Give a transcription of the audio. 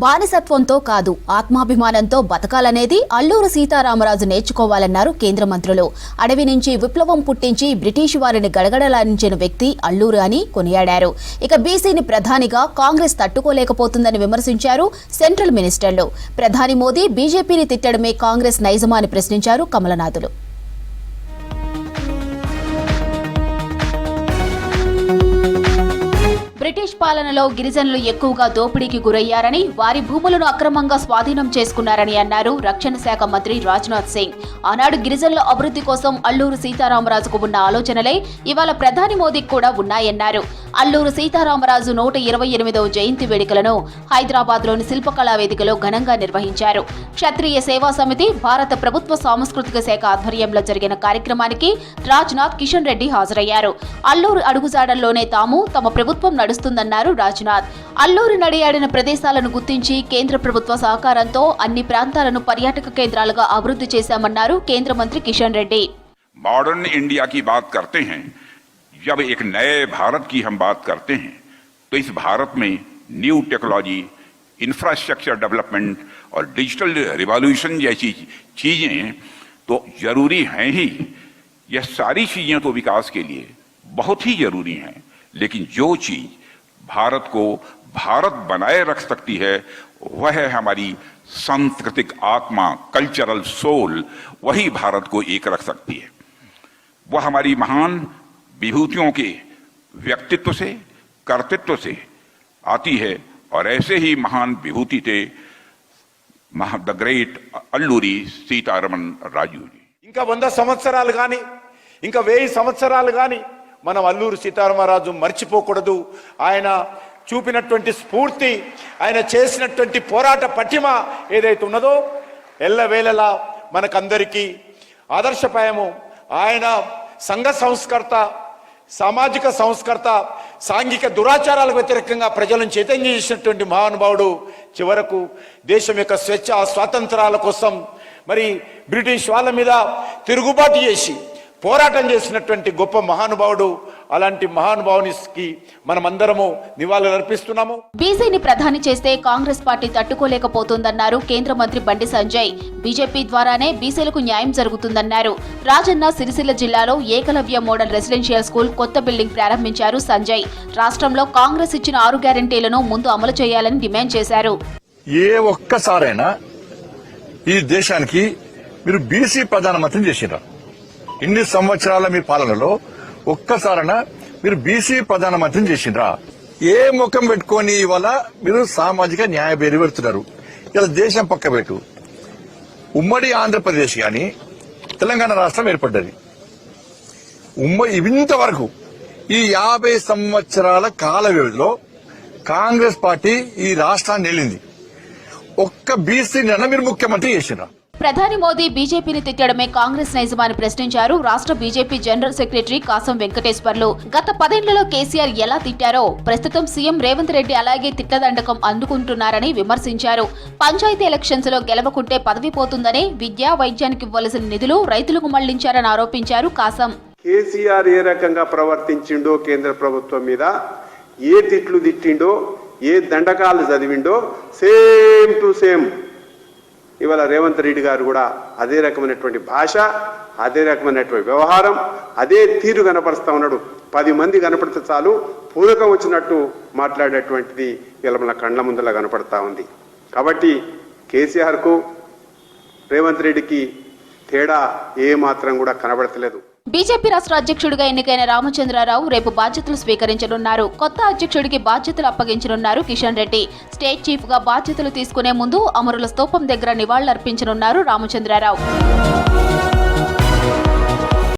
బానిసత్వంతో కాదు ఆత్మాభిమానంతో బతకాలనేది అల్లూరు సీతారామరాజు నేర్చుకోవాలన్నారు కేంద్ర మంత్రులు. అడవి నుంచి విప్లవం పుట్టించి బ్రిటిష్ వారిని గడగడలాడించిన వ్యక్తి అల్లూరు అని కొనియాడారు. ఇక బీసీని ప్రధానిగా కాంగ్రెస్ తట్టుకోలేకపోతుందని విమర్శించారు సెంట్రల్ మినిస్టర్లు. ప్రధాని మోదీ బీజేపీని తిట్టడమే కాంగ్రెస్ నైజమా అని ప్రశ్నించారు కమలనాథులు. బ్రిటిష్ పాలనలో గిరిజనులు ఎక్కువగా దోపిడీకి గురయ్యారని, వారి భూములను అక్రమంగా స్వాధీనం చేసుకున్నారని అన్నారు రక్షణ శాఖ మంత్రి రాజ్నాథ్ సింగ్. ఆనాడు గిరిజనుల అభివృద్ధి కోసం అల్లూరు సీతారామరాజుకు ఉన్న ఆలోచనలే ఇవాళ ప్రధాని మోదీకి కూడా ఉన్నాయన్నారు. అల్లూరు సీతారామరాజు 128వ జయంతి వేడుకలను హైదరాబాద్లోని శిల్పకళా వేదికలో ఘనంగా నిర్వహించారు. క్షత్రియ సేవా సమితి, భారత ప్రభుత్వ సాంస్కృతిక శాఖ ఆధ్వర్యంలో జరిగిన కార్యక్రమానికి రాజ్నాథ్, కిషన్ రెడ్డి హాజరయ్యారు. అల్లూరు అడుగుజాడల్లోనే తమ ప్రభుత్వం నడుస్తుందన్నారు రాజ్నాథ్. అల్లూరు నడియాడిన ప్రదేశాలను గుర్తించి కేంద్ర ప్రభుత్వ సహకారంతో అన్ని ప్రాంతాలను పర్యాటక కేంద్రాలుగా అభివృద్ధి చేశామన్నారు కేంద్ర మంత్రి కిషన్ రెడ్డి. मॉडर्न इंडिया की बात करते हैं, जब एक नए भारत की हम बात करते हैं तो इस भारत में न्यू टेक्नोलॉजी, इंफ्रास्ट्रक्चर डेवलपमेंट और डिजिटल रिवॉल्यूशन जैसी चीजें तो जरूरी हैं ही. यह सारी चीजें तो विकास के लिए बहुत ही जरूरी हैं, लेकिन जो चीज भारत को भारत बनाए रख सकती है वह है हमारी सांस्कृतिक आत्मा, कल्चरल सोल. वही भारत को एक रख सकती है. वह हमारी महान विभूतियों के व्यक्तित्व से, कर्तृत्व से आती है. और ऐसे ही महान विभूति थे द ग्रेट अल्लूरी सीतारमण राजू जी. ఇంకా 100 సంవత్సరాలు గాని ఇంకా 1000 సంవత్సరాలు గాని మనం అల్లూరు సీతారామరాజు మర్చిపోకూడదు. ఆయన చూపినటువంటి స్ఫూర్తి, ఆయన చేసినటువంటి పోరాట పటిమ ఏదైతే ఉన్నదో ఎల్లవేళలా మనకందరికీ ఆదర్శపాయము. ఆయన సంఘ సంస్కర్త, సామాజిక సంస్కర్త, సాంఘిక దురాచారాలకు వ్యతిరేకంగా ప్రజలను చైతన్యం చేసినటువంటి మహానుభావుడు. చివరకు దేశం యొక్క స్వేచ్ఛ స్వాతంత్రాల కోసం మరి బ్రిటిష్ వాళ్ళ మీద తిరుగుబాటు చేసి పోరాటం చేసినటువంటి గొప్ప మహానుభావుడు. అలాంటి మహానుభావునికి మనమందరము నివాళులు అర్పిస్తున్నాము. బీసీని ప్రధాని చేస్తే కాంగ్రెస్ పార్టీ తట్టుకోలేకపోతుందన్నారు కేంద్ర మంత్రి బండి సంజయ్. బీజేపీ ద్వారానే బీసీలకు న్యాయం జరుగుతుందన్నారు. రాజన్న సిరిసిల్ల జిల్లాలో ఏకలవ్య మోడల్ రెసిడెన్షియల్ స్కూల్ కొత్త బిల్డింగ్ ప్రారంభించారు సంజయ్. రాష్ట్రంలో కాంగ్రెస్ ఇచ్చిన 6 గ్యారెంటీలను ముందు అమలు చేయాలని డిమాండ్ చేశారు. ఏ ఒక్కసారైనా ఈ దేశానికి మీరు బీసీ ప్రధానమంత్రిని చేసిరా? ఇన్ని సంవత్సరాల మీ పాలనలో ఒక్కసారైనా మీరు బీసీ ప్రధానమంత్రిని చేసిండ్రా? ఏ ముఖం పెట్టుకొని ఇవాళ మీరు సామాజిక న్యాయ పేరు పెడుతున్నారు? ఇలా దేశం పక్క పెట్టు. ఉమ్మడి ఆంధ్రప్రదేశ్ గాని తెలంగాణ రాష్ట్రం ఏర్పడ్డది. ఇంతవరకు ఈ 50 సంవత్సరాల కాల వ్యవధిలో కాంగ్రెస్ పార్టీ ఈ రాష్ట్రాన్ని వెళ్ళింది. ఒక్క బీసీని మీరు ముఖ్యమంత్రి చేసిండ్రా? ప్రధాని మోదీ బీజేపీని తిట్టడమే కాంగ్రెస్ నైజమాని ప్రశ్నించారు రాష్ట్ర బీజేపీ జనరల్ సెక్రటరీ కాసం వెంకటేశ్వర్లు. గత 10 ఏళ్లలో కేసీఆర్ ఎలా తిట్టారో ప్రస్తుతం సీఎం రేవంత్ రెడ్డి అలాగే తిట్లదండకం అందుకుంటున్నారని విమర్శించారు. పంచాయతీ ఎలక్షన్స్ లో గెలవకుంటే పదవి పోతుందని విద్యా, వైద్యానికి ఇవ్వాల్సిన నిధులు రైతులకు మళ్లించారని ఆరోపించారు కాసం. కేసీఆర్ ఏ రకంగా ప్రవర్తించిండో, కేంద్ర ప్రభుత్వం మీద ఏ తిట్లు తిట్టిండో, ఏ దండకాలు చదివిండో సేమ్ టు సేమ్ ఇవాళ రేవంత్ రెడ్డి గారు కూడా అదే రకమైనటువంటి భాష, అదే రకమైనటువంటి వ్యవహారం, అదే తీరు కనపరుస్తా ఉన్నాడు. 10 మంది కనపడితే చాలు పూనకం వచ్చినట్టు మాట్లాడేటువంటిది ఇలా మన కళ్ళ ముందలా కనపడతా ఉంది. కాబట్టి కేసీఆర్కు రేవంత్ రెడ్డికి తేడా ఏ మాత్రం కూడా కనబడతలేదు. బీజేపీ రాష్ట్ర అధ్యక్షుడిగా ఎన్నికైన రామచంద్రరావు రేపు బాధ్యతలు స్వీకరించనున్నారు. కొత్త అధ్యక్షుడికి బాధ్యతలు అప్పగించనున్నారు కిషన్ రెడ్డి. స్టేట్ చీఫ్ గా బాధ్యతలు తీసుకునే ముందు అమరుల స్తూపం దగ్గర నివాళులర్పించనున్నారు రామచంద్రరావు.